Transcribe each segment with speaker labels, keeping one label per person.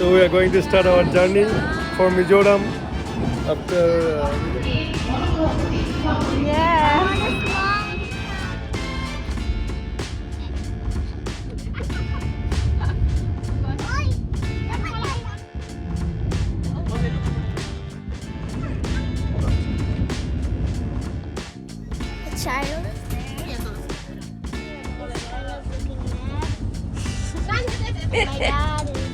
Speaker 1: So we are going to start our journey for Mizoram after.
Speaker 2: Yeah.
Speaker 3: Child. My dad is.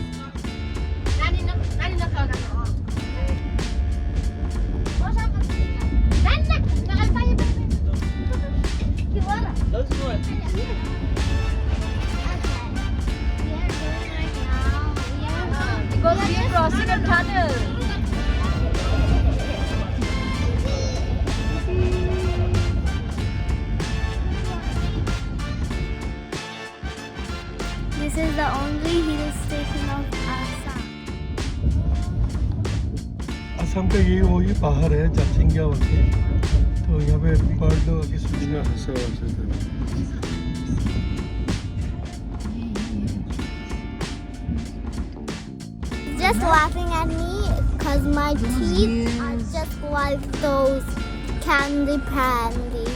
Speaker 2: Because we are crossing a tunnel.
Speaker 3: This is the only hill station of Assam.
Speaker 1: Assam का ये वही पहाड़ है जाचिंग्या वाले तो यहाँ पे bird की सूचना
Speaker 3: Just laughing at me because my teeth are just like those candy pandy.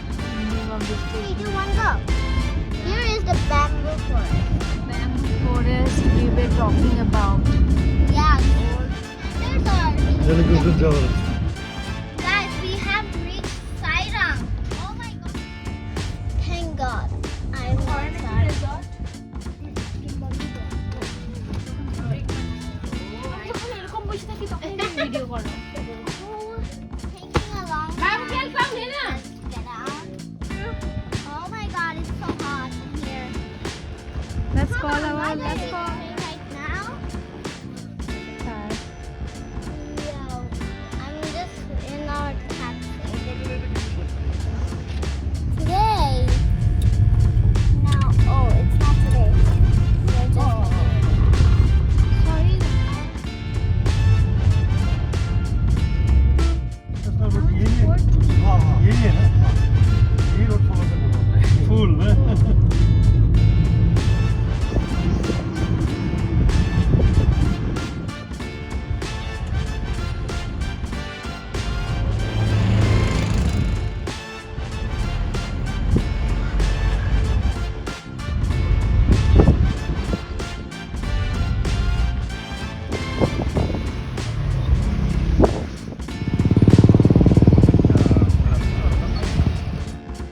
Speaker 3: Hey, do one go. Here is the bamboo forest.
Speaker 2: Bamboo forest we were talking about.
Speaker 3: Yeah. There's our.
Speaker 1: जल
Speaker 3: Guys, we have reached Sairang. Oh my god. Thank God. I'm not sorry. Taking a long time. Get out. Oh my god, it's so hot in here.
Speaker 2: Let's call
Speaker 3: Why
Speaker 2: our.
Speaker 3: are
Speaker 2: Let's
Speaker 3: we
Speaker 2: call.
Speaker 3: going right now? No. I'm just in our taxi. Today. No. Oh, it's not today. We're just sorry.
Speaker 1: यही है ना ये road full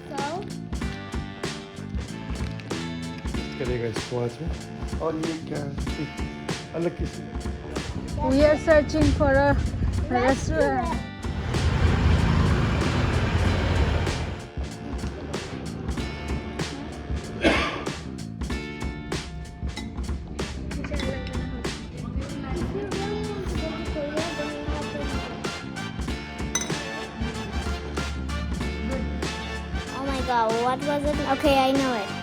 Speaker 3: So,
Speaker 1: करेगा इसको वहाँ से और ये क्या है अलग किसी
Speaker 2: We are searching for a restaurant.
Speaker 3: oh my god, what was it? Okay, I know it.